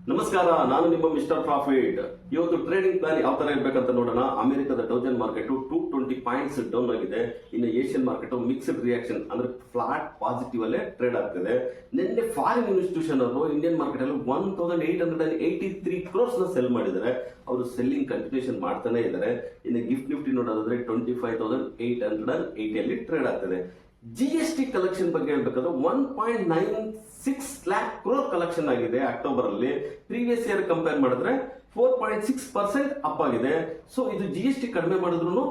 ನಮಸ್ಕಾರ, ನಾನು ನಿಮ್ಮ ಮಿಸ್ಟರ್ ಪ್ರಾಫಿಟ್. ಇವತ್ತು ಟ್ರೇಡಿಂಗ್ ಪ್ಲಾನ್ ಯಾವ ತರ ಇರಬೇಕಂತ ನೋಡೋಣ. ಅಮೆರಿಕದ ಡೌಜನ್ ಮಾರ್ಕೆಟ್ 220 ಪಾಯಿಂಟ್ಸ್ ಡೌನ್ ಆಗಿದೆ. ಇನ್ನು ಏಷ್ಯನ್ ಮಾರ್ಕೆಟ್ ಮಿಕ್ಸ್ಡ್ ರಿಯಾಕ್ಷನ್ ಅಂದ್ರೆ ಫ್ಲಾಟ್ ಪಾಸಿಟಿವ್ ಅಲ್ಲೇ ಟ್ರೇಡ್ ಆಗ್ತಿದೆ. ನಿನ್ನೆ ಫಾರಿನ್ ಇನ್ಸ್ಟಿಟ್ಯೂಷನ್ ಅವರು ಇಂಡಿಯನ್ ಮಾರ್ಕೆಟ್ ಅಲ್ಲಿ 1883 ಕ್ರೋರ್ಸ್ ನ ಸೆಲ್ ಮಾಡಿದ್ದಾರೆ. ಅವರು ಸೆಲ್ಲಿಂಗ್ ಕಂಟಿನ್ಯೂಷನ್ ಮಾಡ್ತಾನೆ ಇದ್ದಾರೆ. ಇನ್ನು ಗಿಫ್ಟ್ ನಿಫ್ಟಿ ನೋಡೋದಾದ್ರೆ 25,880 ಅಲ್ಲಿ ಟ್ರೇಡ್ ಆಗ್ತಿದೆ. GST ಕಲೆಕ್ಷನ್ ಬಗ್ಗೆ ಹೇಳ್ಬೇಕಾದ್ರೆ 1.96 ಲ್ಯಾಕ್ ಕ್ರೋರ್ ಕಲೆಕ್ಷನ್ ಆಗಿದೆ ಅಕ್ಟೋಬರ್ ಅಲ್ಲಿ. ಪ್ರೀವಿಯಸ್ ಇಯರ್ ಕಂಪೇರ್ ಮಾಡಿದ್ರೆ 4.6% ಅಪ್ ಆಗಿದೆ. ಸೊ ಇದು GST ಕಡಿಮೆ ಮಾಡಿದ್ರು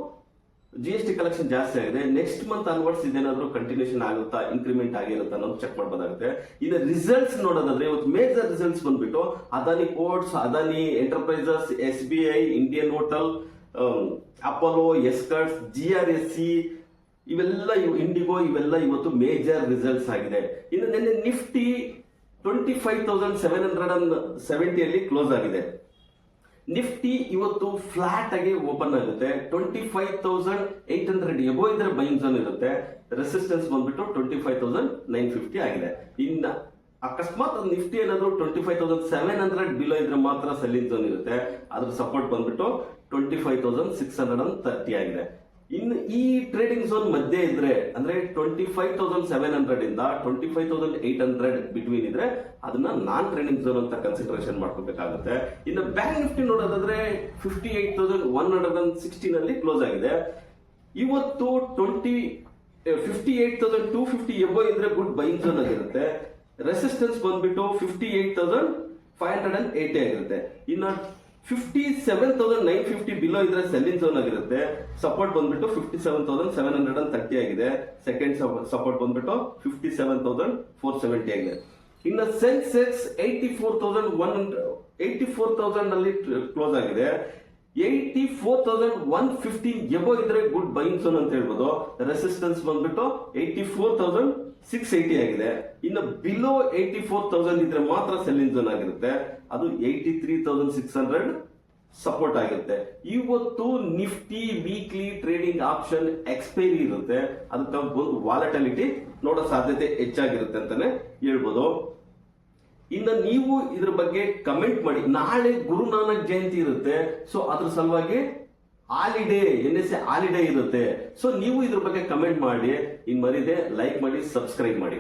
GST ಕಲೆಕ್ಷನ್ ಜಾಸ್ತಿ ಆಗಿದೆ. ನೆಕ್ಸ್ಟ್ ಮಂತ್ ಅನ್ವರ್ಡ್ಸ್ ಇದೇನಾದ್ರೂ ಕಂಟಿನ್ಯೂಷನ್ ಆಗುತ್ತಾ, ಇನ್ಕ್ರಿಮೆಂಟ್ ಆಗಿರುತ್ತಾ ಅನ್ನೋದು ಚೆಕ್ ಮಾಡಬಹುದಾಗುತ್ತೆ. ಇನ್ನು ರಿಸಲ್ಟ್ಸ್ ನೋಡೋದಾದ್ರೆ ಇವತ್ತು ಮೇಜರ್ ರಿಸಲ್ಟ್ಸ್ ಬಂದ್ಬಿಟ್ಟು Adani ports, Adani enterprises, SBI, Indian hotel, Apollo, Escorts, GRSC ಇವೆಲ್ಲ ಇಂಡಿಗೋ ಇವೆಲ್ಲ ಇವತ್ತು ಮೇಜರ್ ರಿಸಲ್ಟ್ಸ್ ಆಗಿದೆ. ಇನ್ನು ನಿನ್ನೆ ನಿಫ್ಟಿ 25,770 ಅಲ್ಲಿ ಕ್ಲೋಸ್ ಆಗಿದೆ. ನಿಫ್ಟಿ ಇವತ್ತು ಫ್ಲಾಟ್ ಆಗಿ ಓಪನ್ ಆಗುತ್ತೆ. 25,800 ಎಬೋ ಇದ್ರೆ ಬೈಯಿಂಗ್ ಝೋನ್ ಇರುತ್ತೆ. ರೆಸಿಸ್ಟೆನ್ಸ್ ಬಂದ್ಬಿಟ್ಟು 25,950 ಆಗಿದೆ. ಇನ್ನ ಅಕಸ್ಮಾತ್ ನಿಫ್ಟಿ ಏನಾದ್ರು 25,700 ಬಿಲೋ ಇದ್ರೆ ಮಾತ್ರ ಸೆಲ್ಲಿಂಗ್ ಝೋನ್ ಇರುತ್ತೆ. ಅದ್ರ ಸಪೋರ್ಟ್ ಬಂದ್ಬಿಟ್ಟು 25,630 ಆಗಿದೆ. ಇನ್ನು ಈ ಟ್ರೇಡಿಂಗ್ ಝೋನ್ ಮಧ್ಯೆ ಇದ್ರೆ ಅಂದ್ರೆ 25,700 ಇಂದ 25,800 ಬಿಟ್ವೀನ್ ಇದ್ರೆ ಅದನ್ನ ನಾನ್ ಟ್ರೇಡಿಂಗ್ ಝೋನ್ ಅಂತ ಕನ್ಸಿಡರೇಷನ್ ಮಾಡ್ಕೋಬೇಕಾಗುತ್ತೆ. ಇನ್ನು ಬ್ಯಾಂಕ್ ನಿಫ್ಟಿ ನೋಡೋದಾದ್ರೆ 58,116 ಅಲ್ಲಿ ಕ್ಲೋಸ್ ಆಗಿದೆ. ಇವತ್ತು 58,250 ಎಬೋ ಇದ್ರೆ ಗುಡ್ ಬೈಯಿಂಗ್ ಝೋನ್ ಆಗಿರುತ್ತೆ. ರೆಸಿಸ್ಟೆನ್ಸ್ ಬಂದ್ಬಿಟ್ಟು 58,580 ಆಗಿರುತ್ತೆ. ಇನ್ನು 57,950 ಬಿಲೋ ಇದ್ರೆ ಸೆಲ್ಲಿಂಗ್ ಝೋನ್ ಆಗಿರುತ್ತೆ. ಸಪೋರ್ಟ್ ಬಂದ್ಬಿಟ್ಟು 57,730 ಆಗಿದೆ. ಸೆಕೆಂಡ್ ಸಪೋರ್ಟ್ ಬಂದ್ಬಿಟ್ಟು 57,470 ಆಗಿದೆ. ಇನ್ನು ಸೆನ್ಸೆಕ್ಸ್ 84,000 ಅಲ್ಲಿ ಕ್ಲೋಸ್ ಆಗಿದೆ. 84,115 ಎಬೋ ಇದ್ರೆ ಗುಡ್ ಬೈಯಿಂಗ್ ಝೋನ್ ಅಂತ ಹೇಳ್ಬೋದು. ರೆಸಿಸ್ಟೆನ್ಸ್ ಬಂದ್ಬಿಟ್ಟು 84,680 ಆಗಿದೆ. ಇನ್ನು ಬಿಲೋ 84,000 ಇದ್ರೆ ಮಾತ್ರ ಸೆಲ್ಲಿಂಗ್ ಝೋನ್ ಆಗಿರುತ್ತೆ. ಅದು 83,600 ಸಪೋರ್ಟ್ ಆಗಿರುತ್ತೆ. ಇವತ್ತು Nifty weekly trading option expiry ಇರುತ್ತೆ. ಅದಕ್ಕೆ ಒಂದು ವಾಲಟಿಲಿಟಿ ನೋಡೋ ಸಾಧ್ಯತೆ ಹೆಚ್ಚಾಗಿರುತ್ತೆ ಅಂತಾನೆ ಹೇಳ್ಬೋದು. ಇನ್ನು ನೀವು ಇದ್ರ ಬಗ್ಗೆ ಕಮೆಂಟ್ ಮಾಡಿ. ನಾಳೆ ಗುರುನಾನಕ್ ಜಯಂತಿ ಇರುತ್ತೆ. ಸೊ ಅದ್ರ ಸಲುವಾಗಿ ಹಾಲಿಡೇ, NSA ಹಾಲಿಡೇ ಇರುತ್ತೆ. ಸೊ ನೀವು ಇದ್ರ ಬಗ್ಗೆ ಕಮೆಂಟ್ ಮಾಡಿ. ಇನ್ ಮರಿದೆ ಲೈಕ್ ಮಾಡಿ, ಸಬ್ಸ್ಕ್ರೈಬ್ ಮಾಡಿ.